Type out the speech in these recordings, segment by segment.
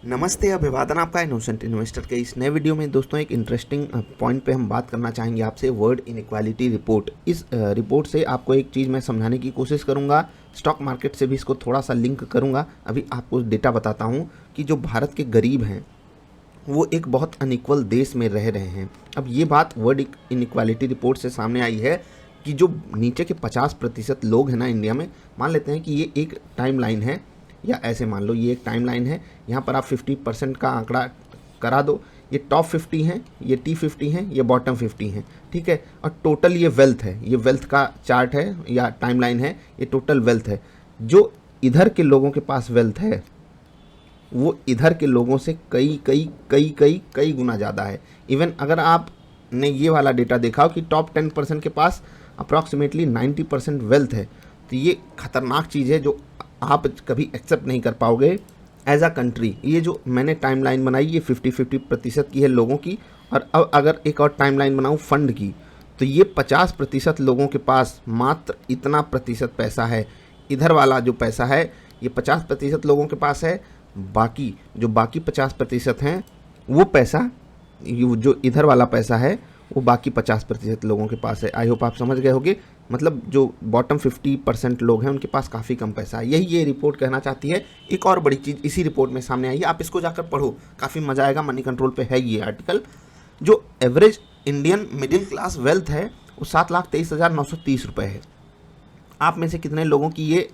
नमस्ते, अभिवादन आपका इनोसेंट इन्वेस्टर के इस नए वीडियो में दोस्तों एक इंटरेस्टिंग पॉइंट पे हम बात करना चाहेंगे आपसे, वर्ल्ड इनइक्वालिटी रिपोर्ट। इस रिपोर्ट से आपको एक चीज़ मैं समझाने की कोशिश करूंगा, स्टॉक मार्केट से भी इसको थोड़ा सा लिंक करूंगा। अभी आपको डेटा बताता हूं कि जो भारत के गरीब हैं वो एक बहुत अनइक्वल देश में रह रहे हैं। अब ये बात वर्ल्ड इनइक्वालिटी रिपोर्ट से सामने आई है कि जो नीचे के 50% लोग हैं ना इंडिया में, मान लेते हैं कि ये एक टाइम लाइन है, या ऐसे मान लो ये एक टाइमलाइन है। यहाँ पर आप 50% का आंकड़ा करा दो, ये टॉप 50 हैं, ये T50 हैं, ये बॉटम 50 हैं, ठीक है। और टोटल ये वेल्थ है, ये वेल्थ का चार्ट है या टाइमलाइन है, ये टोटल वेल्थ है। जो इधर के लोगों के पास वेल्थ है वो इधर के लोगों से कई कई कई कई कई गुना ज़्यादा है। इवन अगर आपने ये वाला डेटा देखा हो कि टॉप 10% के पास अप्रॉक्सीमेटली 90% वेल्थ है, तो ये खतरनाक चीज़ है जो आप कभी एक्सेप्ट नहीं कर पाओगे एज अ कंट्री। ये जो मैंने टाइमलाइन बनाई ये 50% की है लोगों की, और अब अगर एक और टाइमलाइन बनाऊँ फंड की, तो ये 50% लोगों के पास मात्र इतना प्रतिशत पैसा है। इधर वाला जो पैसा है ये 50% लोगों के पास है, बाकी 50% हैं वो पैसा, जो इधर वाला पैसा है वो बाकी 50% लोगों के पास है। आई होप आप समझ गए होंगे, मतलब जो बॉटम 50% लोग हैं उनके पास काफ़ी कम पैसा है। यही ये रिपोर्ट कहना चाहती है। एक और बड़ी चीज़ इसी रिपोर्ट में सामने आई है, आप इसको जाकर पढ़ो, काफ़ी मज़ा आएगा। मनी कंट्रोल पे है ये आर्टिकल। जो average Indian middle class wealth है वो 7,23,930 रुपये है। आप में से कितने लोगों की ये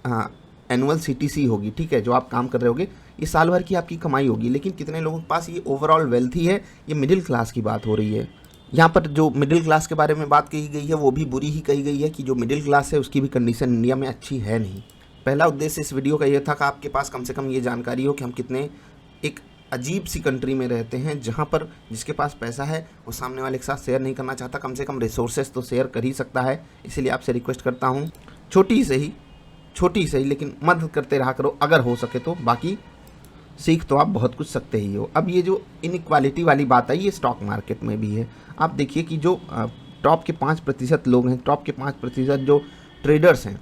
एनुअल CTC होगी, ठीक है, जो आप काम कर रहे होगे, ये साल भर की आपकी कमाई होगी। लेकिन कितने लोगों के पास ये ओवरऑल वेल्थ ही है, ये मिडिल क्लास की बात हो रही है। यहाँ पर जो मिडिल क्लास के बारे में बात कही गई है वो भी बुरी ही कही गई है कि जो मिडिल क्लास है उसकी भी कंडीशन इंडिया में अच्छी है नहीं। पहला उद्देश्य इस वीडियो का ये था कि आपके पास कम से कम ये जानकारी हो कि हम कितने एक अजीब सी कंट्री में रहते हैं, जहाँ पर जिसके पास पैसा है वो सामने वाले के साथ शेयर नहीं करना चाहता, कम से कम रिसोर्सेज तो शेयर कर ही सकता है। इसीलिए आपसे रिक्वेस्ट करता हूँ, छोटी से ही लेकिन मदद करते रहा करो अगर हो सके तो, बाकी सीख तो आप बहुत कुछ सकते ही हो। अब ये जो इनइक्वालिटी वाली बात है ये स्टॉक मार्केट में भी है। आप देखिए कि जो टॉप के 5% लोग हैं, टॉप के 5% जो ट्रेडर्स हैं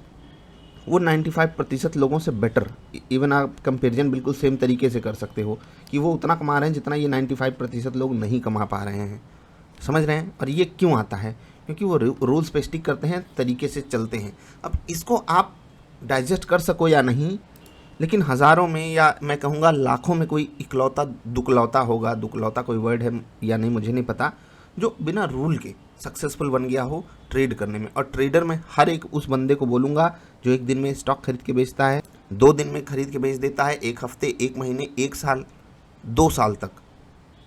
वो 95% लोगों से बेटर, इवन आप कंपेरिजन बिल्कुल सेम तरीके से कर सकते हो कि वो उतना कमा रहे हैं जितना ये 95% लोग नहीं कमा पा रहे हैं। समझ रहे हैं? और ये क्यों आता है? क्योंकि वो रूल्स पे स्टिक करते हैं, तरीके से चलते हैं। अब इसको आप डाइजेस्ट कर सको या नहीं, लेकिन हज़ारों में या मैं कहूँगा लाखों में कोई इकलौता दुकलौता होगा, दुकलौता कोई वर्ड है या नहीं मुझे नहीं पता, जो बिना रूल के सक्सेसफुल बन गया हो ट्रेड करने में। और ट्रेडर में हर एक उस बंदे को बोलूँगा जो एक दिन में स्टॉक खरीद के बेचता है, 2 दिन में खरीद के बेच देता है, 1 हफ्ते, 1 महीने, 1 साल, 2 साल तक,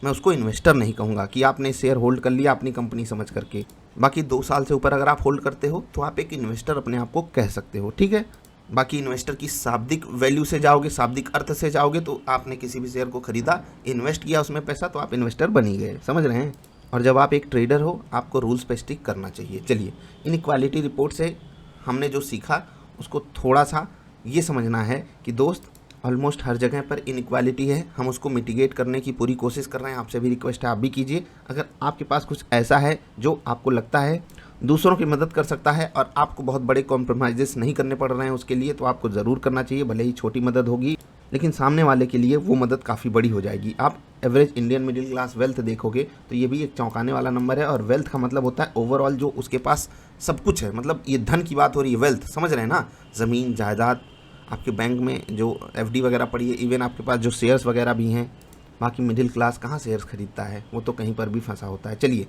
मैं उसको इन्वेस्टर नहीं कहूँगा कि आपने शेयर होल्ड कर लिया अपनी कंपनी समझ करके। बाकी 2 साल से ऊपर अगर आप होल्ड करते हो तो आप एक इन्वेस्टर अपने आप को कह सकते हो, ठीक है। बाकी इन्वेस्टर की शाब्दिक वैल्यू से जाओगे, शाब्दिक अर्थ से जाओगे तो आपने किसी भी शेयर को खरीदा, इन्वेस्ट किया उसमें पैसा, तो आप इन्वेस्टर बन ही गए। समझ रहे हैं? और जब आप एक ट्रेडर हो आपको रूल्स पे स्टिक करना चाहिए। चलिए, इनइक्वालिटी रिपोर्ट से हमने जो सीखा उसको थोड़ा सा ये समझना है कि दोस्त ऑलमोस्ट हर जगह पर इनइक्वालिटी है, हम उसको मिटिगेट करने की पूरी कोशिश कर रहे हैं। आपसे भी रिक्वेस्ट है आप भी कीजिए। अगर आपके पास कुछ ऐसा है जो आपको लगता है दूसरों की मदद कर सकता है और आपको बहुत बड़े कॉम्प्रोमाइज़ेस नहीं करने पड़ रहे हैं उसके लिए, तो आपको ज़रूर करना चाहिए। भले ही छोटी मदद होगी लेकिन सामने वाले के लिए वो मदद काफ़ी बड़ी हो जाएगी। आप average Indian middle class wealth देखोगे तो ये भी एक चौंकाने वाला नंबर है। और वेल्थ का मतलब होता है ओवरऑल जो उसके पास सब कुछ है, मतलब ये धन की बात हो रही है, वेल्थ, समझ रहे हैं ना। ज़मीन जायदाद, आपके बैंक में जो FD वगैरह पड़ी है, इवन आपके पास जो शेयर्स वगैरह भी हैं। बाकी मिडिल क्लास कहाँ शेयर्स खरीदता है, वो तो कहीं पर भी फंसा होता है। चलिए,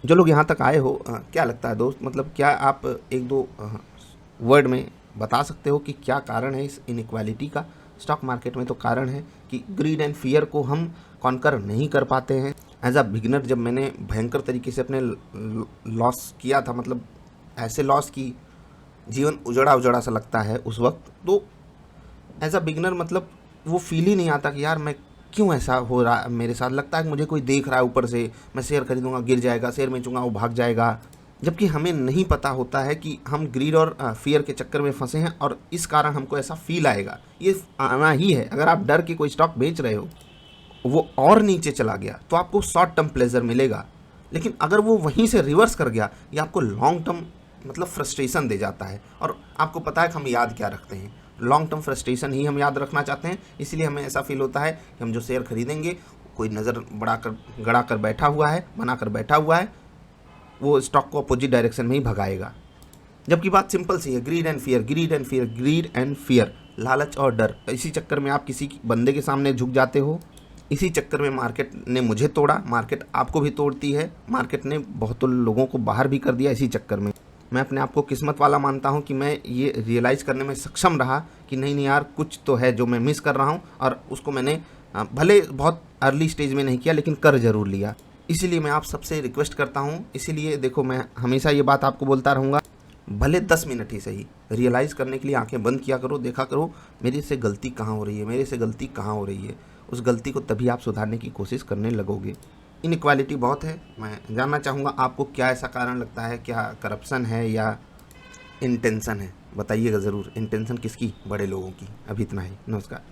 जो लोग यहाँ तक आए हो, क्या लगता है दोस्त, मतलब क्या आप 1-2 वर्ड में बता सकते हो कि क्या कारण है इस इनइक्वालिटी का? स्टॉक मार्केट में तो कारण है कि ग्रीड एंड फियर को हम कॉन्कर नहीं कर पाते हैं। एज अ बिगिनर जब मैंने भयंकर तरीके से अपने लॉस किया था, मतलब ऐसे लॉस की जीवन उजड़ा सा लगता है उस वक्त, तो एज अ बिगिनर मतलब वो फील ही नहीं आता कि यार मैं क्यों ऐसा हो रहा है मेरे साथ। लगता है कि मुझे कोई देख रहा है ऊपर से, मैं शेयर खरीदूंगा गिर जाएगा, शेयर बेचूंगा वो भाग जाएगा। जबकि हमें नहीं पता होता है कि हम ग्रीड और फियर के चक्कर में फंसे हैं और इस कारण हमको ऐसा फील आएगा। ये आना ही है। अगर आप डर के कोई स्टॉक बेच रहे हो, वो और नीचे चला गया तो आपको शॉर्ट टर्म प्लेजर मिलेगा, लेकिन अगर वो वहीं से रिवर्स कर गया ये आपको लॉन्ग टर्म मतलब फ्रस्ट्रेशन दे जाता है। और आपको पता है कि हम याद क्या रखते हैं, लॉन्ग टर्म फ्रस्ट्रेशन ही हम याद रखना चाहते हैं, इसलिए हमें ऐसा फील होता है कि हम जो शेयर खरीदेंगे कोई नज़र गड़ा कर बैठा हुआ है, बना कर बैठा हुआ है, वो स्टॉक को अपोजिट डायरेक्शन में ही भगाएगा। जबकि बात सिंपल सी है, grid and fear, grid and fear, grid and fear, लालच और डर। इसी चक्कर में आप किसी बंदे के सामने झुक जाते हो, इसी चक्कर में मार्केट ने मुझे तोड़ा, मार्केट आपको भी तोड़ती है, मार्केट ने बहुत लोगों को बाहर भी कर दिया इसी चक्कर में। मैं अपने आप को किस्मत वाला मानता हूँ कि मैं ये रियलाइज़ करने में सक्षम रहा कि नहीं यार, कुछ तो है जो मैं मिस कर रहा हूँ, और उसको मैंने भले बहुत अर्ली स्टेज में नहीं किया लेकिन कर ज़रूर लिया। इसीलिए मैं आप सबसे रिक्वेस्ट करता हूँ, इसीलिए देखो मैं हमेशा ये बात आपको बोलता रहूँगा, भले 10 मिनट ही सही रियलाइज़ करने के लिए आंखें बंद किया करो, देखा करो मेरे से गलती कहाँ हो रही है, मेरे से गलती कहाँ हो रही है। उस गलती को तभी आप सुधारने की कोशिश करने लगोगे। इनइक्वालिटी बहुत है, मैं जानना चाहूँगा आपको क्या ऐसा कारण लगता है, क्या करप्शन है या इंटेंशन है? बताइएगा ज़रूर, इंटेंशन किसकी? बड़े लोगों की। अभी इतना ही, नमस्कार।